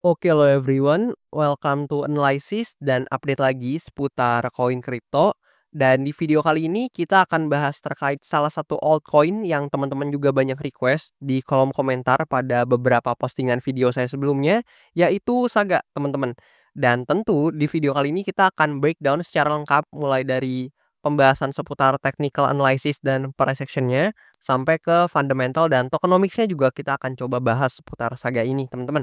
Oke lo everyone, welcome to Analysis dan update lagi seputar koin kripto. Dan di video kali ini kita akan bahas terkait salah satu altcoin yang teman-teman juga banyak request di kolom komentar pada beberapa postingan video saya sebelumnya, yaitu Saga, teman-teman. Dan tentu di video kali ini kita akan breakdown secara lengkap mulai dari pembahasan seputar technical analysis dan price action-nya sampai ke fundamental dan tokenomics-nya juga kita akan coba bahas seputar Saga ini, teman-teman.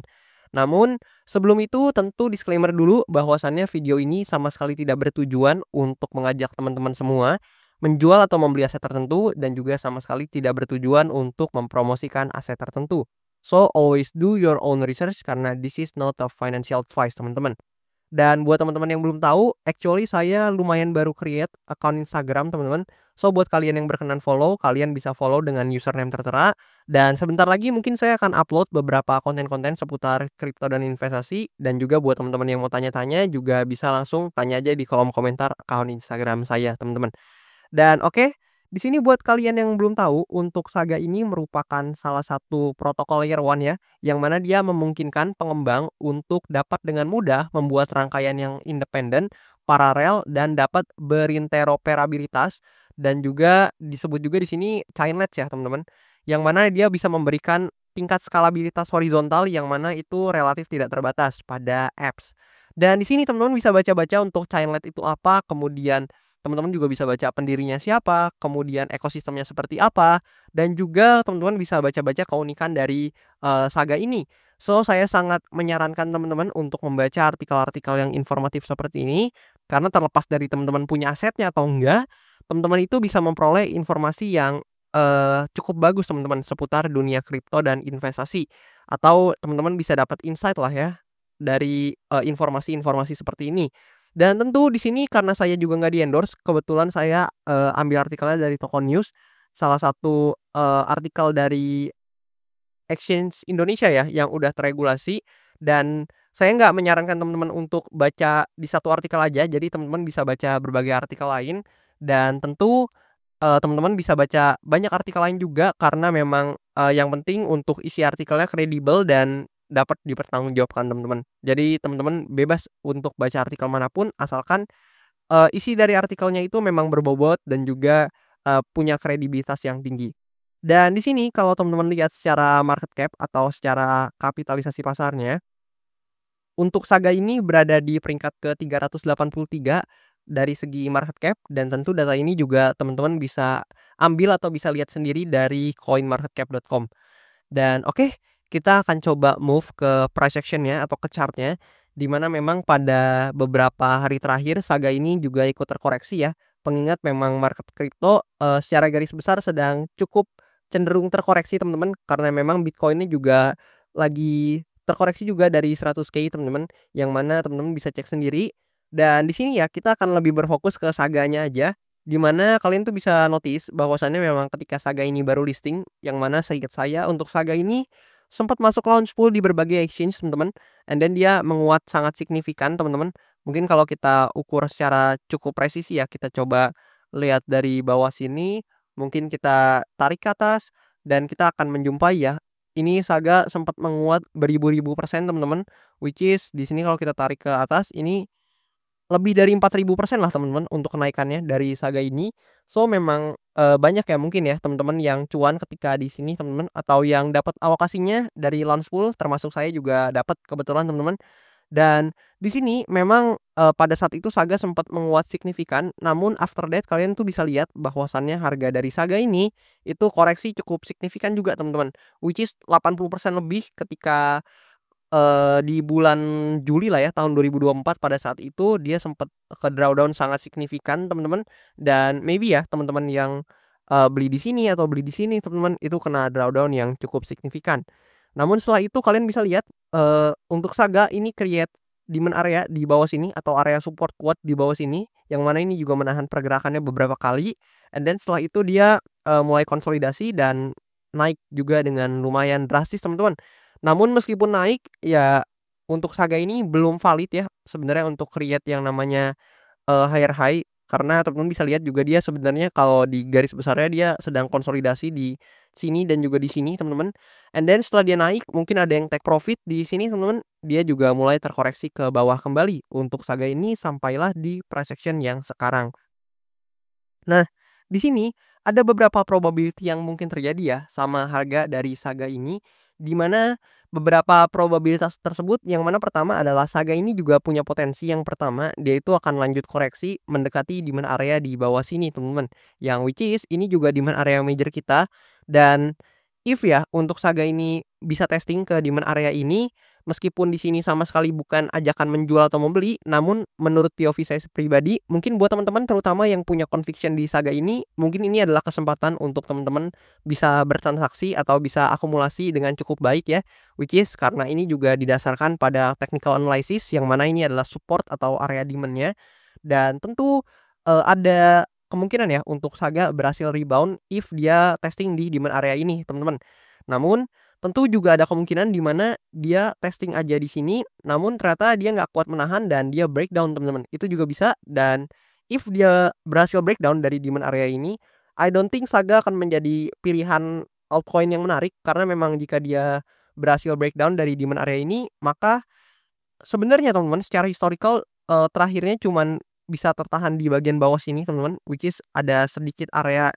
Namun, sebelum itu tentu disclaimer dulu bahwasannya video ini sama sekali tidak bertujuan untuk mengajak teman-teman semua menjual atau membeli aset tertentu dan juga sama sekali tidak bertujuan untuk mempromosikan aset tertentu. So, always do your own research karena this is not a financial advice, teman-teman. Dan buat teman-teman yang belum tahu, actually saya lumayan baru create account Instagram, teman-teman. So, buat kalian yang berkenan follow, kalian bisa follow dengan username tertera. Dan sebentar lagi mungkin saya akan upload beberapa konten-konten seputar kripto dan investasi. Dan juga buat teman-teman yang mau tanya-tanya, juga bisa langsung tanya aja di kolom komentar account Instagram saya, teman-teman. Dan oke, di sini buat kalian yang belum tahu, untuk Saga ini merupakan salah satu protokol Layer 1 ya, yang mana dia memungkinkan pengembang untuk dapat dengan mudah membuat rangkaian yang independen, paralel, dan dapat berinteroperabilitas, dan juga disebut juga di sini chainlets ya teman-teman, yang mana dia bisa memberikan tingkat skalabilitas horizontal yang mana itu relatif tidak terbatas pada apps. Dan di sini teman-teman bisa baca-baca untuk chainlet itu apa, kemudian teman-teman juga bisa baca pendirinya siapa, kemudian ekosistemnya seperti apa, dan juga teman-teman bisa baca-baca keunikan dari, Saga ini. So, saya sangat menyarankan teman-teman untuk membaca artikel-artikel yang informatif seperti ini, karena terlepas dari teman-teman punya asetnya atau enggak, teman-teman itu bisa memperoleh informasi yang, cukup bagus teman-teman seputar dunia kripto dan investasi. Atau teman-teman bisa dapat insight lah ya, dari, informasi-informasi seperti ini. Dan tentu di sini karena saya juga nggak di-endorse, kebetulan saya, ambil artikelnya dari Toko News, salah satu, artikel dari Exchange Indonesia ya, yang udah teregulasi, dan saya nggak menyarankan teman-teman untuk baca di satu artikel aja, jadi teman-teman bisa baca berbagai artikel lain, dan tentu, teman-teman bisa baca banyak artikel lain juga karena memang, yang penting untuk isi artikelnya kredibel dan dapat dipertanggungjawabkan teman-teman. Jadi teman-teman bebas untuk baca artikel manapun asalkan, isi dari artikelnya itu memang berbobot dan juga, punya kredibilitas yang tinggi. Dan di sini kalau teman-teman lihat secara market cap atau secara kapitalisasi pasarnya, untuk Saga ini berada di peringkat ke-383 dari segi market cap, dan tentu data ini juga teman-teman bisa ambil atau bisa lihat sendiri dari coinmarketcap.com. Dan oke, kita akan coba move ke price action-nya atau ke chart-nya, di mana memang pada beberapa hari terakhir Saga ini juga ikut terkoreksi ya. Pengingat memang market kripto, secara garis besar sedang cukup cenderung terkoreksi teman-teman, karena memang Bitcoin ini juga lagi terkoreksi juga dari 100K teman-teman, yang mana teman-teman bisa cek sendiri. Dan di sini ya kita akan lebih berfokus ke Saganya aja, di mana kalian tuh bisa notice bahwasannya memang ketika Saga ini baru listing, yang mana seingat saya untuk Saga ini sempat masuk launch pool di berbagai exchange teman-teman, and then dia menguat sangat signifikan teman-teman. Mungkin kalau kita ukur secara cukup presisi ya, kita coba lihat dari bawah sini, mungkin kita tarik ke atas dan kita akan menjumpai ya, ini Saga sempat menguat beribu-ribu persen teman-teman, which is di sini kalau kita tarik ke atas ini lebih dari 4.000% lah teman-teman untuk kenaikannya dari Saga ini. So memang, banyak ya mungkin ya teman-teman yang cuan ketika di sini teman-teman, atau yang dapat alokasinya dari launch pool, termasuk saya juga dapat kebetulan teman-teman. Dan di sini memang, pada saat itu Saga sempat menguat signifikan, namun after that kalian tuh bisa lihat bahwasannya harga dari Saga ini itu koreksi cukup signifikan juga teman-teman, which is 80% lebih ketika di bulan Juli lah ya tahun 2024, pada saat itu dia sempat ke drawdown sangat signifikan teman-teman, dan maybe ya teman-teman yang, beli di sini atau beli di sini teman-teman, itu kena drawdown yang cukup signifikan. Namun setelah itu kalian bisa lihat, untuk Saga ini create demand area di bawah sini atau area support kuat di bawah sini, yang mana ini juga menahan pergerakannya beberapa kali, and then setelah itu dia, mulai konsolidasi dan naik juga dengan lumayan drastis teman-teman. Namun meskipun naik, ya untuk Saga ini belum valid ya sebenarnya untuk create yang namanya, higher high, karena teman-teman bisa lihat juga dia sebenarnya kalau di garis besarnya dia sedang konsolidasi di sini dan juga di sini, teman-teman. And then setelah dia naik, mungkin ada yang take profit di sini, teman-teman. Dia juga mulai terkoreksi ke bawah kembali untuk Saga ini sampailah di price action yang sekarang. Nah, di sini ada beberapa probability yang mungkin terjadi ya sama harga dari Saga ini, di mana beberapa probabilitas tersebut yang mana pertama adalah Saga ini juga punya potensi yang pertama, dia itu akan lanjut koreksi mendekati demand area di bawah sini, teman-teman. Yang which is ini juga demand area major kita, dan if ya untuk Saga ini bisa testing ke demand area ini, meskipun di sini sama sekali bukan ajakan menjual atau membeli, namun menurut POV saya pribadi, mungkin buat teman-teman terutama yang punya conviction di Saga ini, mungkin ini adalah kesempatan untuk teman-teman bisa bertransaksi atau bisa akumulasi dengan cukup baik ya. Which is karena ini juga didasarkan pada technical analysis yang mana ini adalah support atau area demand-nya. Dan tentu ada kemungkinan ya untuk Saga berhasil rebound if dia testing di demand area ini, teman-teman. Namun tentu juga ada kemungkinan di mana dia testing aja di sini, namun ternyata dia nggak kuat menahan dan dia breakdown, teman-teman. Itu juga bisa, dan if dia berhasil breakdown dari demand area ini, I don't think Saga akan menjadi pilihan altcoin yang menarik, karena memang jika dia berhasil breakdown dari demand area ini, maka sebenarnya teman-teman secara historical, terakhirnya cuman bisa tertahan di bagian bawah sini, teman-teman, which is ada sedikit area,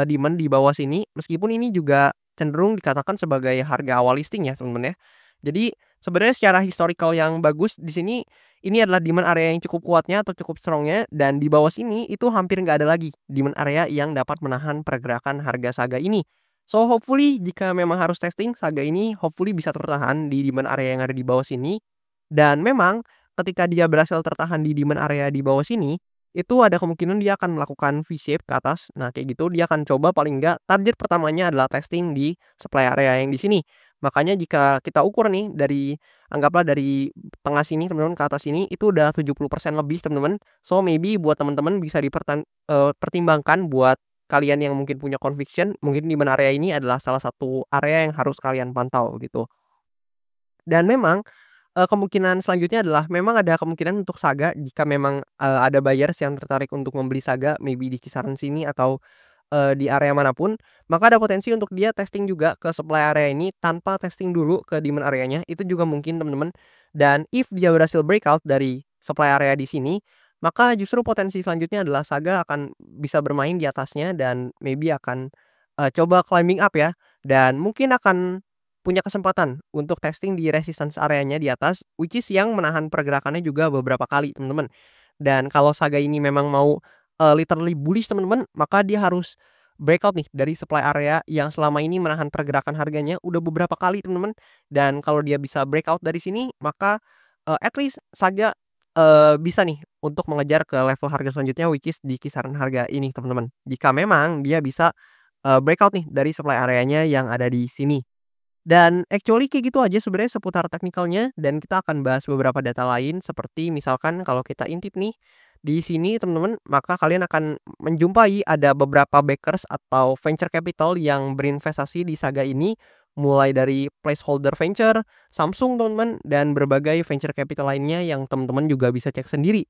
demand di bawah sini, meskipun ini juga cenderung dikatakan sebagai harga awal listing ya, teman-teman, ya. Jadi sebenarnya secara historical yang bagus di sini, ini adalah demand area yang cukup kuatnya atau cukup strong-nya, dan di bawah sini itu hampir nggak ada lagi demand area yang dapat menahan pergerakan harga Saga ini. So hopefully jika memang harus testing, Saga ini hopefully bisa tertahan di demand area yang ada di bawah sini, dan memang ketika dia berhasil tertahan di demand area di bawah sini, itu ada kemungkinan dia akan melakukan V-shape ke atas. Nah, kayak gitu dia akan coba paling enggak target pertamanya adalah testing di supply area yang di sini. Makanya jika kita ukur nih dari anggaplah dari tengah sini teman-teman ke atas sini itu udah 70% lebih, teman-teman. So maybe buat teman-teman bisa pertimbangkan buat kalian yang mungkin punya conviction, mungkin demand area ini adalah salah satu area yang harus kalian pantau gitu. Dan memang kemungkinan selanjutnya adalah memang ada kemungkinan untuk Saga jika memang, ada buyers yang tertarik untuk membeli Saga maybe di kisaran sini atau, di area manapun, maka ada potensi untuk dia testing juga ke supply area ini tanpa testing dulu ke demand areanya, itu juga mungkin, teman-teman. Dan if dia berhasil breakout dari supply area di sini, maka justru potensi selanjutnya adalah Saga akan bisa bermain di atasnya dan maybe akan, coba climbing up ya, dan mungkin akan punya kesempatan untuk testing di resistance areanya di atas, which is yang menahan pergerakannya juga beberapa kali, teman-teman. Dan kalau Saga ini memang mau, literally bullish, teman-teman, maka dia harus breakout nih dari supply area yang selama ini menahan pergerakan harganya udah beberapa kali, teman-teman. Dan kalau dia bisa breakout dari sini, maka, at least Saga, bisa nih untuk mengejar ke level harga selanjutnya, which is di kisaran harga ini, teman-teman. Jika memang dia bisa, breakout nih dari supply areanya yang ada di sini. Dan actually kayak gitu aja sebenarnya seputar teknikalnya, dan kita akan bahas beberapa data lain seperti misalkan kalau kita intip nih, di sini teman-teman, maka kalian akan menjumpai ada beberapa backers atau venture capital yang berinvestasi di Saga ini, mulai dari Placeholder Venture, Samsung, teman-teman, dan berbagai venture capital lainnya yang teman-teman juga bisa cek sendiri.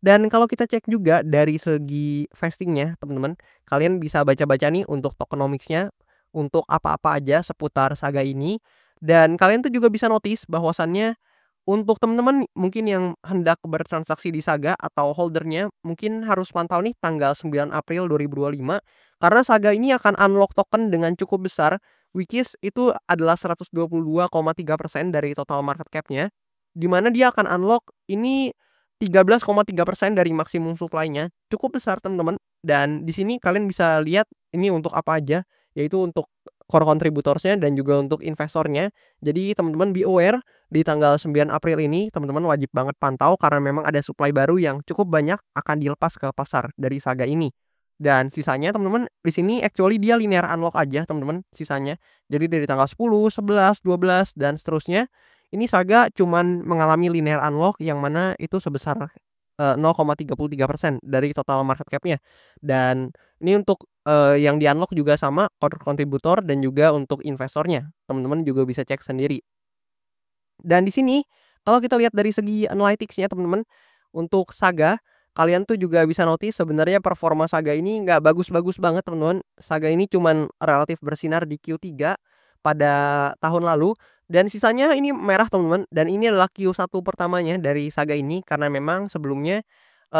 Dan kalau kita cek juga dari segi vestingnya, teman-teman, kalian bisa baca-baca nih untuk tokenomics-nya, untuk apa-apa aja seputar Saga ini. Dan kalian tuh juga bisa notice bahwasannya untuk teman-teman mungkin yang hendak bertransaksi di Saga atau holdernya mungkin harus pantau nih tanggal 9 April 2025, karena Saga ini akan unlock token dengan cukup besar, which is itu adalah 122,3% dari total market cap-nya, di mana dia akan unlock ini 13,3% dari maksimum supply-nya, cukup besar, teman-teman. Dan di sini kalian bisa lihat ini untuk apa aja, yaitu untuk core contributors-nya dan juga untuk investornya. Jadi teman-teman be aware di tanggal 9 April ini teman-teman wajib banget pantau karena memang ada supply baru yang cukup banyak akan dilepas ke pasar dari Saga ini. Dan sisanya teman-teman di sini actually dia linear unlock aja, teman-teman, sisanya. Jadi dari tanggal 10, 11, 12 dan seterusnya ini Saga cuman mengalami linear unlock yang mana itu sebesar, 0,33% dari total market cap-nya. Dan ini untuk, yang di-unlock juga sama core kontributor dan juga untuk investornya, teman-teman juga bisa cek sendiri. Dan di sini kalau kita lihat dari segi analytics-nya, teman-teman, untuk Saga, kalian tuh juga bisa notice sebenarnya performa Saga ini nggak bagus-bagus banget teman-teman. Saga ini cuman relatif bersinar di Q3 pada tahun lalu dan sisanya ini merah teman-teman, dan ini adalah Q1 pertamanya dari Saga ini karena memang sebelumnya,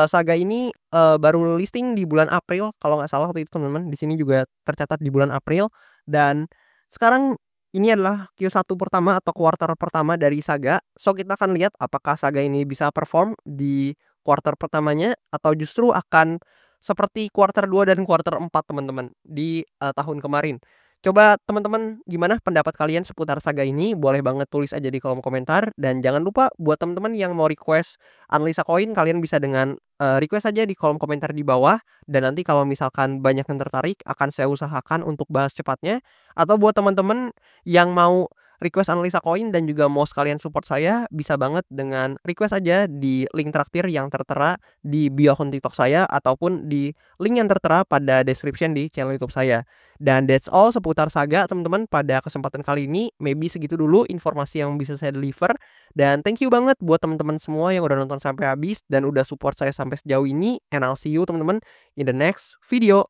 Saga ini, baru listing di bulan April kalau nggak salah waktu itu teman-teman, di sini juga tercatat di bulan April dan sekarang ini adalah Q1 pertama atau kuartal pertama dari Saga. So, kita akan lihat apakah Saga ini bisa perform di kuartal pertamanya atau justru akan seperti kuartal 2 dan kuartal 4 teman-teman di, tahun kemarin. Coba teman-teman gimana pendapat kalian seputar Saga ini? Boleh banget tulis aja di kolom komentar dan jangan lupa buat teman-teman yang mau request analisa koin kalian bisa dengan, request aja di kolom komentar di bawah dan nanti kalau misalkan banyak yang tertarik akan saya usahakan untuk bahas cepatnya. Atau buat teman-teman yang mau request analisa koin dan juga mau sekalian support saya, bisa banget dengan request aja di link traktir yang tertera di bio akun TikTok saya ataupun di link yang tertera pada description di channel YouTube saya. Dan that's all seputar Saga teman-teman pada kesempatan kali ini. Maybe segitu dulu informasi yang bisa saya deliver dan thank you banget buat teman-teman semua yang udah nonton sampai habis dan udah support saya sampai sejauh ini, and I'll see you teman-teman in the next video.